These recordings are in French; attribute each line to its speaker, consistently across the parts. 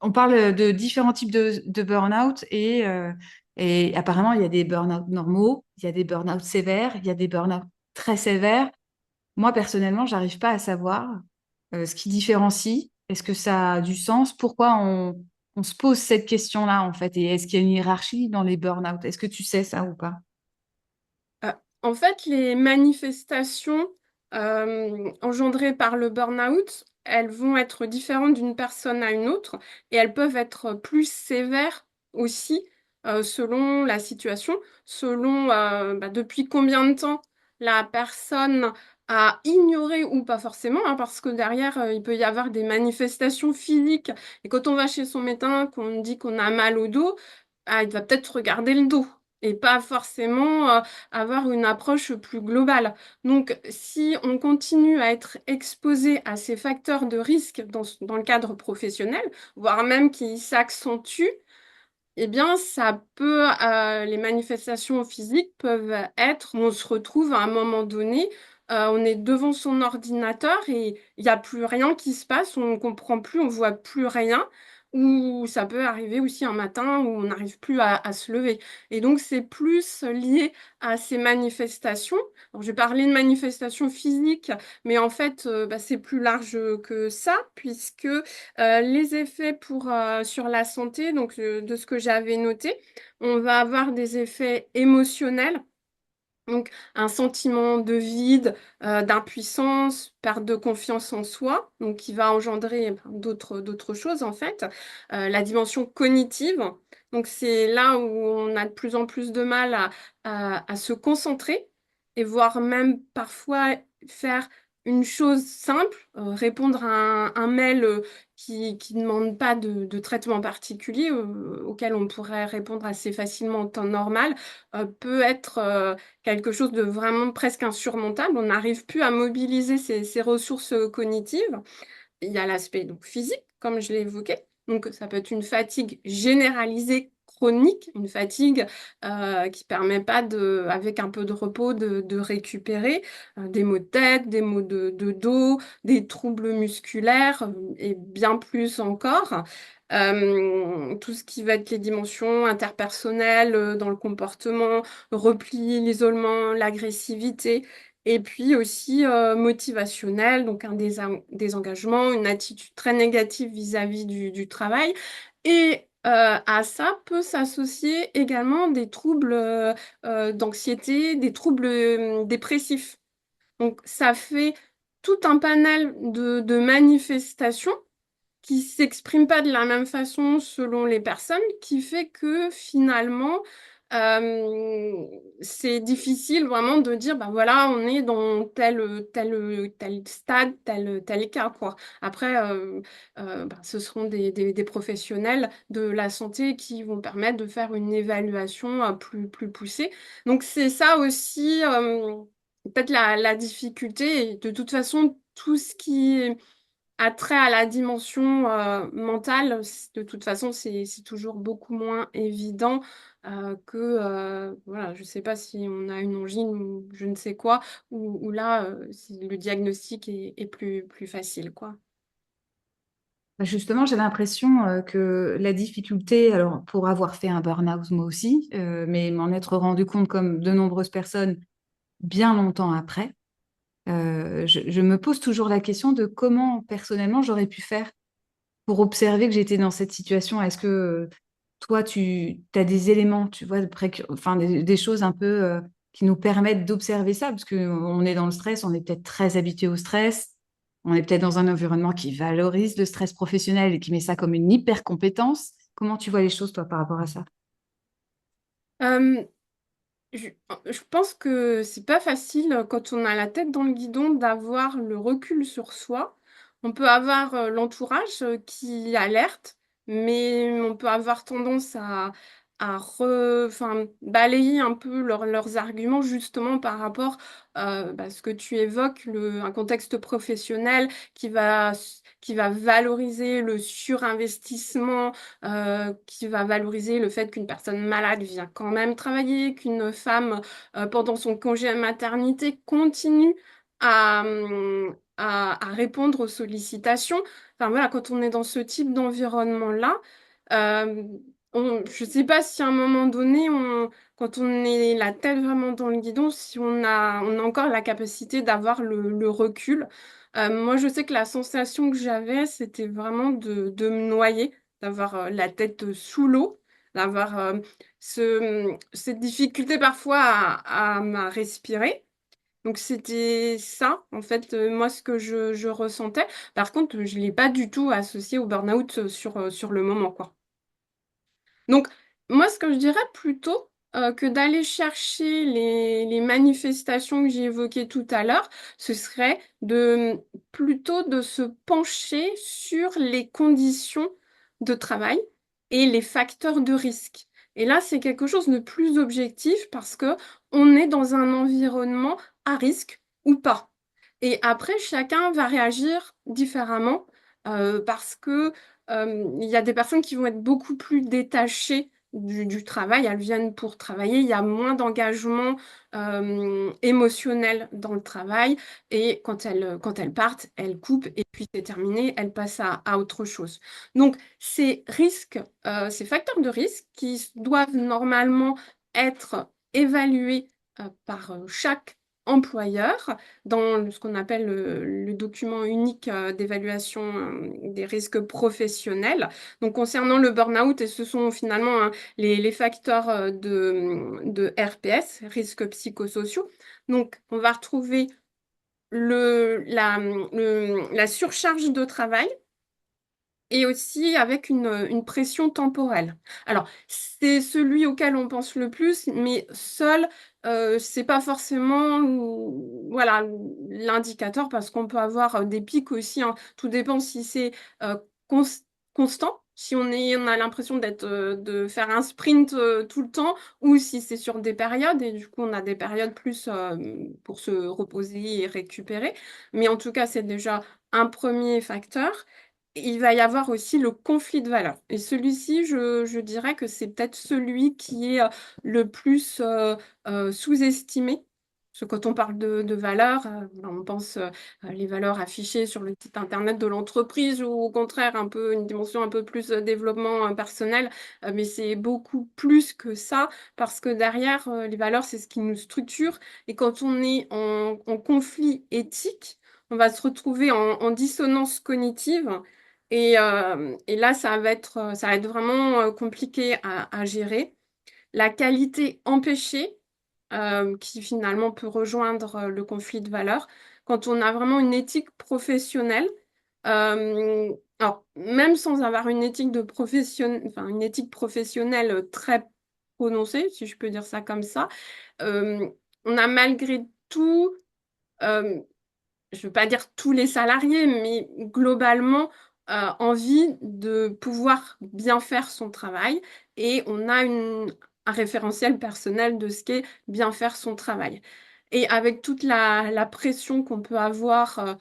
Speaker 1: on parle de différents types de burn-out et apparemment, il y a des burn-out normaux, il y a des burn-out sévères, il y a des burn-out très sévères. Moi, personnellement, j'arrive pas à savoir ce qui différencie. Est-ce que ça a du sens? Pourquoi on se pose cette question-là, en fait? Et est-ce qu'il y a une hiérarchie dans les burn-out? Est-ce que tu sais ça ou pas?
Speaker 2: Euh, En fait, les manifestations engendrées par le burn-out, elles vont être différentes d'une personne à une autre et elles peuvent être plus sévères aussi selon la situation, selon depuis combien de temps la personne a ignoré ou pas forcément, hein, parce que derrière, il peut y avoir des manifestations physiques. Et quand on va chez son médecin, qu'on dit qu'on a mal au dos, ah, il va peut-être regarder le dos et pas forcément avoir une approche plus globale. Donc, si on continue à être exposé à ces facteurs de risque dans le cadre professionnel, voire même qui s'accentuent, eh bien, les manifestations physiques peuvent être, on se retrouve à un moment donné, on est devant son ordinateur et il n'y a plus rien qui se passe, on ne comprend plus, on voit plus rien. Ou ça peut arriver aussi un matin où on n'arrive plus à se lever. Et donc, c'est plus lié à ces manifestations. Alors, j'ai parlé de manifestations physiques, mais en fait, c'est plus large que ça, puisque les effets sur la santé, donc de ce que j'avais noté, on va avoir des effets émotionnels, donc un sentiment de vide, d'impuissance, perte de confiance en soi, donc qui va engendrer d'autres choses en fait. La dimension cognitive, donc c'est là où on a de plus en plus de mal à se concentrer et voire même parfois faire une chose simple, répondre à un mail qui ne demande pas de traitement particulier, auquel on pourrait répondre assez facilement en temps normal, peut être quelque chose de vraiment presque insurmontable. On n'arrive plus à mobiliser ces ressources cognitives. Il y a l'aspect donc physique, comme je l'ai évoqué. Donc ça peut être une fatigue généralisée chronique, une fatigue qui permet pas avec un peu de repos, de récupérer des maux de tête, des maux de dos, des troubles musculaires et bien plus encore. Tout ce qui va être les dimensions interpersonnelles dans le comportement, repli, l'isolement, l'agressivité. Et puis aussi motivationnel, donc un désengagement, une attitude très négative vis-à-vis du travail. Et à ça peut s'associer également des troubles d'anxiété, des troubles dépressifs. Donc ça fait tout un panel de manifestations qui s'exprime pas de la même façon selon les personnes, qui fait que finalement, c'est difficile vraiment de dire, bah voilà, on est dans tel stade, tel cas, quoi. Après, ce seront des professionnels de la santé qui vont permettre de faire une évaluation plus poussée. Donc c'est ça aussi, peut-être la difficulté. Et de toute façon, tout ce qui a trait à la dimension mentale, de toute façon, c'est toujours beaucoup moins évident que, voilà, je ne sais pas si on a une angine ou je ne sais quoi, ou là, le diagnostic est plus facile, quoi.
Speaker 1: Bah, justement, j'ai l'impression que la difficulté, alors pour avoir fait un burn-out moi aussi, mais m'en être rendu compte comme de nombreuses personnes bien longtemps après, je me pose toujours la question de comment personnellement j'aurais pu faire pour observer que j'étais dans cette situation. Est-ce que toi, tu as des éléments, tu vois, enfin, des choses un peu qui nous permettent d'observer ça, parce qu'on est dans le stress, on est peut-être très habitué au stress, on est peut-être dans un environnement qui valorise le stress professionnel et qui met ça comme une hyper compétence. Comment tu vois les choses, toi, par rapport à ça?
Speaker 2: Euh, je, je pense que c'est pas facile quand on a la tête dans le guidon d'avoir le recul sur soi. On peut avoir l'entourage qui alerte, mais on peut avoir tendance enfin, balayer un peu leurs arguments justement par rapport à ce que tu évoques, un contexte professionnel qui va valoriser le surinvestissement, qui va valoriser le fait qu'une personne malade vient quand même travailler, qu'une femme, pendant son congé maternité, continue à répondre aux sollicitations. enfin voilà, quand on est dans ce type d'environnement-là, euh, je ne sais pas si à un moment donné, quand on est la tête vraiment dans le guidon, si on a encore la capacité d'avoir le recul. Moi, je sais que la sensation que j'avais, c'était vraiment de me noyer, d'avoir la tête sous l'eau, d'avoir cette difficulté parfois à respirer. Donc c'était ça, en fait, moi, ce que je ressentais. Par contre, je ne l'ai pas du tout associé au burn-out sur le moment, quoi. Donc, moi, ce que je dirais plutôt que d'aller chercher les manifestations que j'ai évoquées tout à l'heure, ce serait plutôt de se pencher sur les conditions de travail et les facteurs de risque. Et là, c'est quelque chose de plus objectif parce que on est dans un environnement à risque ou pas. Et après, chacun va réagir différemment parce que il y a des personnes qui vont être beaucoup plus détachées du travail, elles viennent pour travailler, il y a moins d'engagement émotionnel dans le travail et quand elles partent, elles coupent et puis c'est terminé, elles passent à autre chose. Donc ces risques, ces facteurs de risque qui doivent normalement être évalués par chaque employeur dans ce qu'on appelle le document unique d'évaluation des risques professionnels. Donc, concernant le burn-out, et ce sont finalement les facteurs de RPS, risques psychosociaux. Donc, on va retrouver la surcharge de travail et aussi avec une pression temporelle. Alors, c'est celui auquel on pense le plus, mais seul, c'est pas forcément voilà, l'indicateur parce qu'on peut avoir des pics aussi, hein. Tout dépend si c'est euh, cons- constant, si on a l'impression de faire un sprint tout le temps, ou si c'est sur des périodes, et du coup, on a des périodes plus pour se reposer et récupérer. Mais en tout cas, c'est déjà un premier facteur. Il va y avoir aussi le conflit de valeurs. Et celui-ci, je dirais que c'est peut-être celui qui est le plus sous-estimé. Parce que quand on parle de valeurs, on pense les valeurs affichées sur le site internet de l'entreprise ou au contraire un peu une dimension un peu plus développement personnel. Mais c'est beaucoup plus que ça parce que derrière, les valeurs, c'est ce qui nous structure. Et quand on est en conflit éthique, on va se retrouver en dissonance cognitive et là, ça va être vraiment compliqué à gérer. La qualité empêchée, qui finalement peut rejoindre le conflit de valeurs, quand on a vraiment une éthique professionnelle, alors même sans avoir enfin, une éthique professionnelle très prononcée, si je peux dire ça comme ça, euh, on a malgré tout euh, je ne veux pas dire tous les salariés, mais globalement, envie de pouvoir bien faire son travail et on a un référentiel personnel de ce qu'est bien faire son travail. Et avec toute la pression qu'on peut avoir,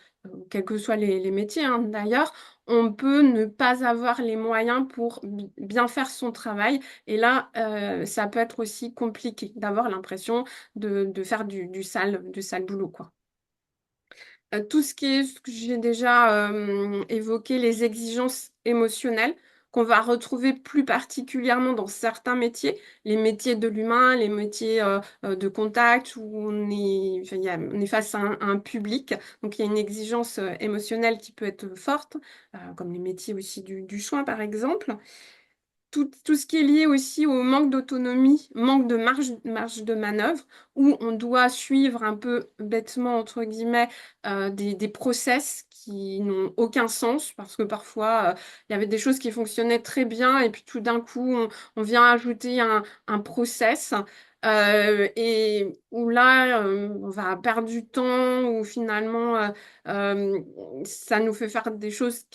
Speaker 2: quels que soient les métiers hein, d'ailleurs, on peut ne pas avoir les moyens pour bien faire son travail. Et là, ça peut être aussi compliqué d'avoir l'impression de faire du sale boulot, quoi. Tout ce qui est, ce que j'ai déjà évoqué, les exigences émotionnelles qu'on va retrouver plus particulièrement dans certains métiers, les métiers de l'humain, les métiers de contact où enfin, on est face à un public. Donc il y a une exigence émotionnelle qui peut être forte, comme les métiers aussi du soin par exemple tout ce qui est lié aussi au manque d'autonomie, manque de marge de manœuvre, où on doit suivre un peu bêtement, entre guillemets, des process qui n'ont aucun sens, parce que parfois, il y avait des choses qui fonctionnaient très bien, et puis tout d'un coup, on vient ajouter un process. Et où là, on va perdre du temps, ou finalement, euh, ça nous fait faire des choses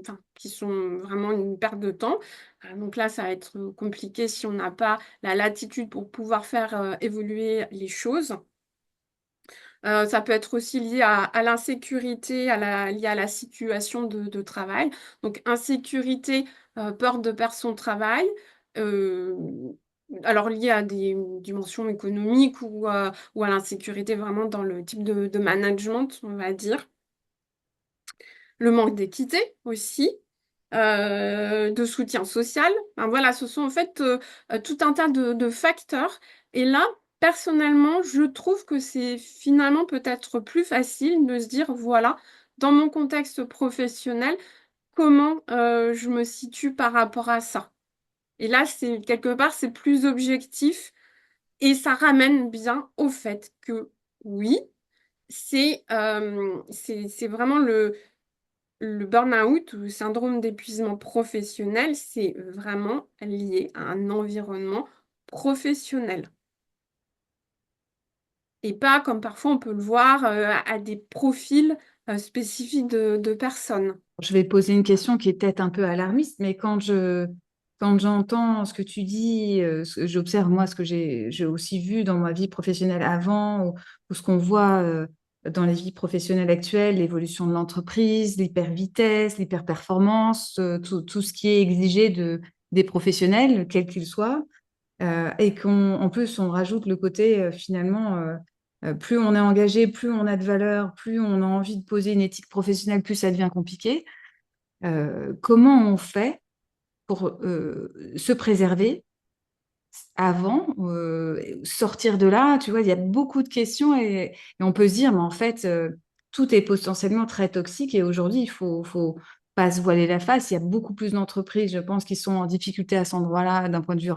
Speaker 2: enfin, qui sont vraiment une perte de temps. Donc là, ça va être compliqué si on n'a pas la latitude pour pouvoir faire évoluer les choses. Ça peut être aussi lié à l'insécurité, lié à la situation de travail. Donc insécurité, peur de perdre son travail. euh, alors lié à des dimensions économiques ou à l'insécurité vraiment dans le type de management, on va dire. le manque d'équité aussi, de soutien social. Enfin, voilà, ce sont en fait tout un tas de facteurs. Et là, personnellement, je trouve que c'est finalement peut-être plus facile de se dire, voilà, dans mon contexte professionnel, comment je me situe par rapport à ça. Et là, c'est quelque part, c'est plus objectif et ça ramène bien au fait que oui, c'est vraiment le burn-out ou le syndrome d'épuisement professionnel, c'est vraiment lié à un environnement professionnel. Et pas comme parfois on peut le voir à des profils spécifiques de personnes.
Speaker 1: Je vais poser une question qui est peut-être un peu alarmiste, mais quand j'entends ce que tu dis, j'observe moi ce que j'ai aussi vu dans ma vie professionnelle avant ou ce qu'on voit dans les vies professionnelles actuelles, l'évolution de l'entreprise, l'hyper-vitesse, l'hyper-performance, tout ce qui est exigé des professionnels, quels qu'ils soient. Et en plus, on rajoute le côté finalement, plus on est engagé, plus on a de valeur, plus on a envie de poser une éthique professionnelle, plus ça devient compliqué. Comment on fait pour se préserver avant, sortir de là? Tu vois, il y a beaucoup de questions et on peut se dire, mais en fait, tout est potentiellement très toxique et aujourd'hui, faut pas se voiler la face. Il y a beaucoup plus d'entreprises, je pense, qui sont en difficulté à cet endroit-là d'un point de vue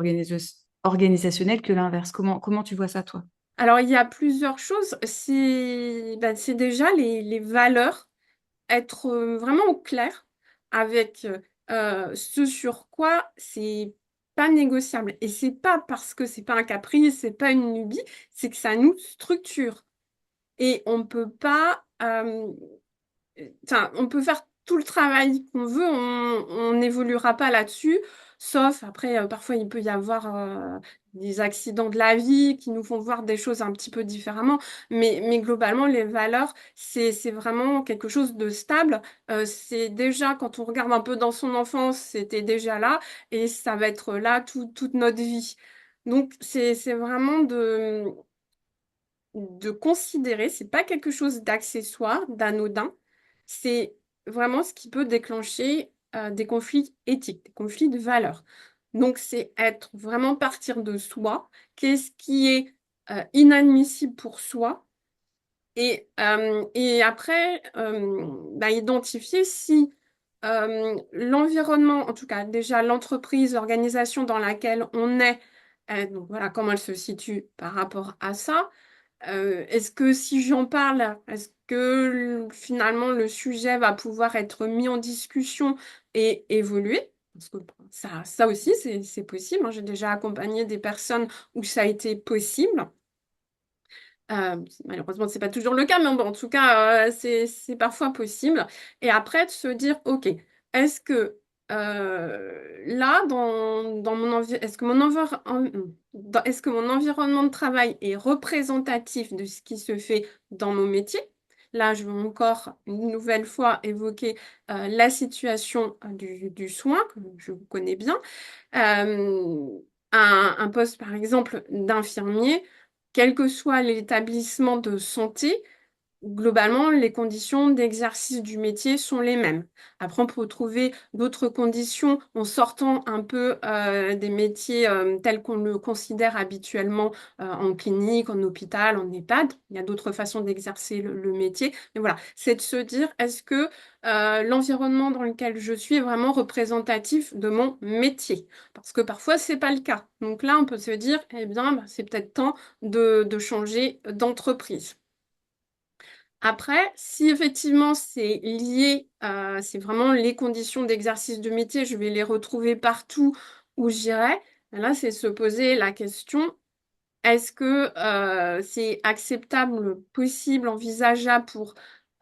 Speaker 1: organisationnel que l'inverse. Comment tu vois ça, toi?
Speaker 2: Alors, il y a plusieurs choses. C'est déjà les valeurs, être vraiment au clair avec ce sur quoi c'est pas négociable. Et c'est pas parce que c'est pas un caprice, c'est pas une lubie, c'est que ça nous structure. Et on peut pas, enfin, on peut faire tout le travail qu'on veut, on n'évoluera pas là-dessus, sauf après, parfois il peut y avoir des accidents de la vie qui nous font voir des choses un petit peu différemment, mais globalement, les valeurs, c'est vraiment quelque chose de stable. C'est déjà, quand on regarde un peu dans son enfance, c'était déjà là, et ça va être là toute notre vie. Donc, c'est vraiment de considérer, c'est pas quelque chose d'accessoire, d'anodin, c'est vraiment ce qui peut déclencher des conflits éthiques, des conflits de valeurs. Donc, c'est être vraiment partir de soi, qu'est-ce qui est inadmissible pour soi, et après, identifier si l'environnement, en tout cas déjà l'entreprise, l'organisation dans laquelle on est, donc voilà comment elle se situe par rapport à ça. Est-ce que si j'en parle, est-ce que finalement le sujet va pouvoir être mis en discussion et évoluer? Parce que bon, ça aussi, c'est possible, hein. J'ai déjà accompagné des personnes où ça a été possible. Malheureusement, c'est pas toujours le cas, mais bon, en tout cas, c'est parfois possible. Et après, de se dire, OK, est-ce que là, dans mon est-ce que est-ce que mon environnement de travail est représentatif de ce qui se fait dans mon métier? Là, je vais encore une nouvelle fois évoquer la situation du soin, que je connais bien. Euh, un poste, par exemple, d'infirmier, quel que soit l'établissement de santé, globalement, les conditions d'exercice du métier sont les mêmes. Après, on peut trouver d'autres conditions en sortant un peu des métiers tels qu'on le considère habituellement en clinique, en hôpital, en EHPAD. Il y a d'autres façons d'exercer le métier. Mais voilà, c'est de se dire, est-ce que l'environnement dans lequel je suis est vraiment représentatif de mon métier? Parce que parfois, c'est pas le cas. Donc là, on peut se dire, eh bien, c'est peut-être temps de changer d'entreprise. Après, si effectivement c'est lié, c'est vraiment les conditions d'exercice de métier, je vais les retrouver partout où j'irai. Là, c'est se poser la question, est-ce que c'est acceptable, possible, envisageable pour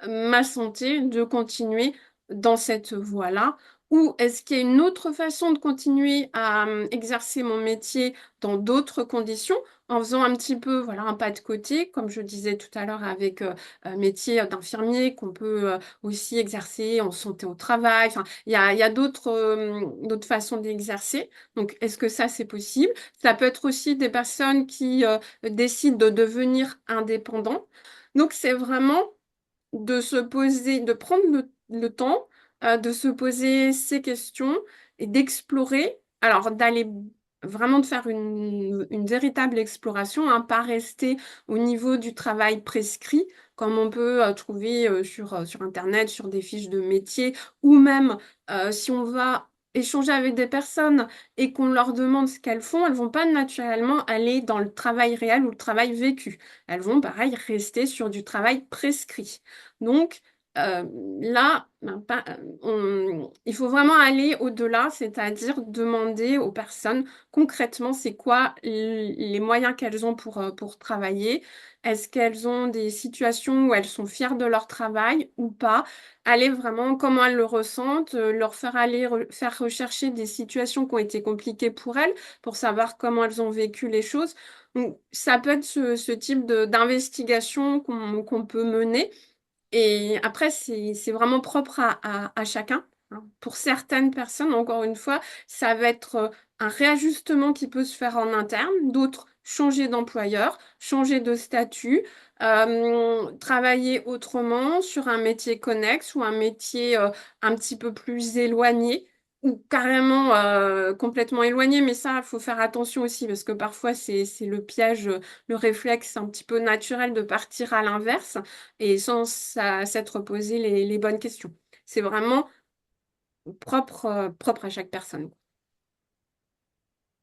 Speaker 2: ma santé de continuer dans cette voie-là? Ou est-ce qu'il y a une autre façon de continuer à exercer mon métier dans d'autres conditions, en faisant un petit peu, voilà, un pas de côté, comme je disais tout à l'heure avec métier d'infirmier qu'on peut aussi exercer en santé au travail. Enfin, il y a d'autres façons d'exercer. Donc, est-ce que ça, c'est possible? Ça peut être aussi des personnes qui décident de devenir indépendants. Donc, c'est vraiment de se poser, de prendre le temps de se poser ces questions et d'explorer, alors d'aller vraiment de faire une véritable exploration, hein, pas rester au niveau du travail prescrit, comme on peut trouver sur Internet, sur des fiches de métier, ou même si on va échanger avec des personnes et qu'on leur demande ce qu'elles font, elles vont pas naturellement aller dans le travail réel ou le travail vécu. Elles vont, pareil, rester sur du travail prescrit. Donc, euh, là, il faut vraiment aller au-delà, c'est-à-dire demander aux personnes concrètement c'est quoi les moyens qu'elles ont pour travailler. Est-ce qu'elles ont des situations où elles sont fières de leur travail ou pas? Aller vraiment comment elles le ressentent, leur faire aller faire rechercher des situations qui ont été compliquées pour elles, pour savoir comment elles ont vécu les choses. Donc, ça peut être ce type d'investigation qu'on peut mener. Et après, c'est vraiment propre à chacun, hein. Pour certaines personnes, encore une fois, ça va être un réajustement qui peut se faire en interne, d'autres changer d'employeur, changer de statut, travailler autrement sur un métier connexe ou un métier un petit peu plus éloigné ou carrément complètement éloigné. Mais ça, il faut faire attention aussi parce que parfois, c'est le piège, le réflexe un petit peu naturel de partir à l'inverse et sans s'être posé les bonnes questions. C'est vraiment propre à chaque personne.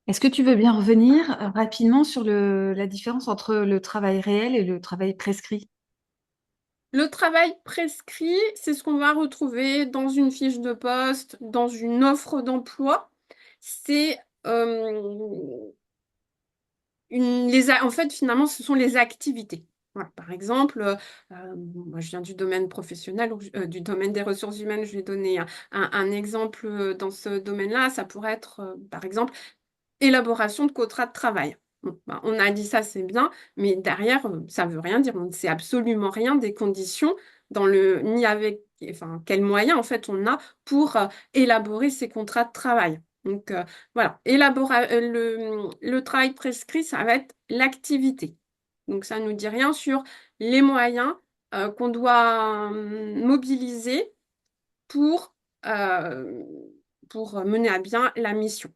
Speaker 1: Est-ce que tu veux bien revenir rapidement sur la différence entre le travail réel et le travail prescrit?
Speaker 2: Le travail prescrit, c'est ce qu'on va retrouver dans une fiche de poste, dans une offre d'emploi. C'est en fait, finalement, ce sont les activités. Voilà. Par exemple, moi, je viens du domaine professionnel, donc, du domaine des ressources humaines. Je vais donner un exemple dans ce domaine-là. Ça pourrait être, par exemple, élaboration de contrat de travail. Bon, ben, on a dit ça, c'est bien, mais derrière, ça veut rien dire. On ne sait absolument rien des conditions ni avec, enfin, quels moyens en fait on a pour élaborer ces contrats de travail. Donc voilà, le travail prescrit, ça va être l'activité. Donc ça ne nous dit rien sur les moyens qu'on doit mobiliser pour, euh, pour mener à bien la mission.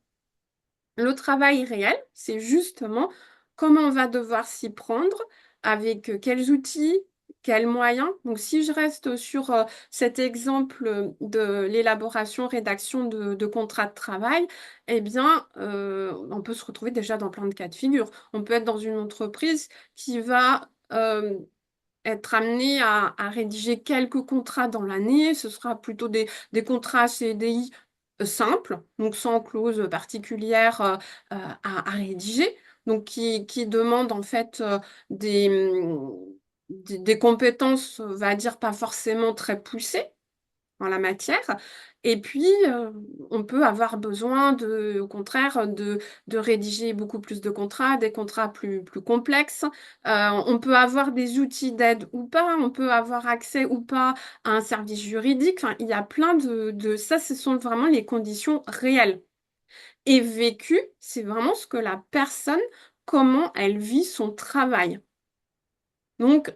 Speaker 2: Le travail réel, c'est justement comment on va devoir s'y prendre, avec quels outils, quels moyens. Donc, si je reste sur cet exemple de l'élaboration, rédaction de contrats de travail, eh bien, on peut se retrouver déjà dans plein de cas de figure. On peut être dans une entreprise qui va être amené à rédiger quelques contrats dans l'année. Ce sera plutôt des contrats CDI simples, donc sans clause particulière à rédiger, donc qui demandent en fait des compétences, on va dire, pas forcément très poussées en la matière. Et puis, on peut avoir besoin au contraire, de rédiger beaucoup plus de contrats, des contrats plus complexes. On peut avoir des outils d'aide ou pas, on peut avoir accès ou pas à un service juridique. Enfin, il y a plein ça, ce sont vraiment les conditions réelles. Et vécues, c'est vraiment ce que la personne, comment elle vit son travail. Donc,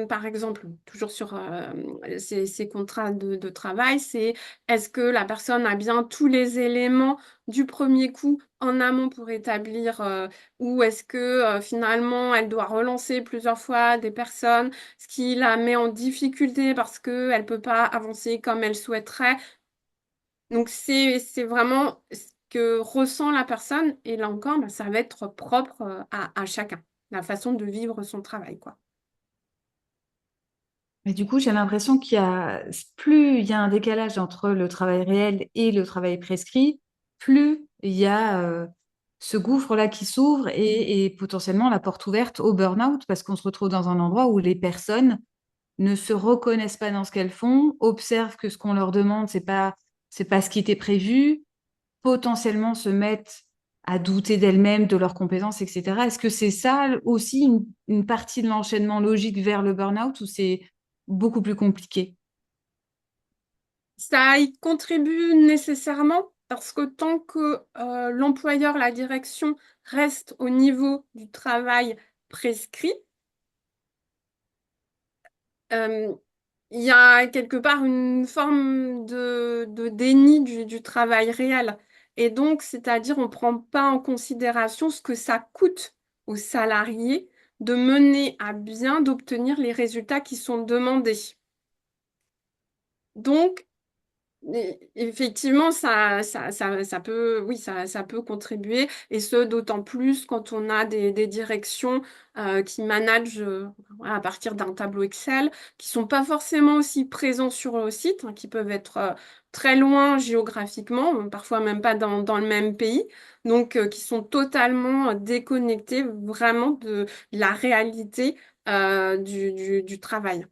Speaker 2: par exemple, toujours sur ces contrats de travail, c'est est-ce que la personne a bien tous les éléments du premier coup en amont pour établir, ou est-ce que finalement elle doit relancer plusieurs fois des personnes, ce qui la met en difficulté parce qu'elle ne peut pas avancer comme elle souhaiterait. Donc, c'est vraiment ce que ressent la personne, et là encore, bah, ça va être propre à chacun, la façon de vivre son travail, quoi.
Speaker 1: Mais du coup, j'ai l'impression plus il y a un décalage entre le travail réel et le travail prescrit, plus il y a ce gouffre-là qui s'ouvre et potentiellement la porte ouverte au burn-out parce qu'on se retrouve dans un endroit où les personnes ne se reconnaissent pas dans ce qu'elles font, observent que ce qu'on leur demande, c'est pas ce qui était prévu, potentiellement se mettent à douter d'elles-mêmes, de leurs compétences, etc. Est-ce que c'est ça aussi une partie de l'enchaînement logique vers le burn-out ou c'est beaucoup plus compliqué?
Speaker 2: Ça y contribue nécessairement parce que tant que l'employeur, la direction reste au niveau du travail prescrit, euh, il y a quelque part une forme de déni du travail réel. Et donc, c'est-à-dire, on ne prend pas en considération ce que ça coûte aux salariés de mener à bien, d'obtenir les résultats qui sont demandés. Donc, effectivement, ça peut, oui, ça peut contribuer, et ce, d'autant plus quand on a des directions qui managent voilà, à partir d'un tableau Excel, qui sont pas forcément aussi présents sur le site, hein, qui peuvent être très loin géographiquement, parfois même pas dans le même pays, donc qui sont totalement déconnectés vraiment de la réalité du travail.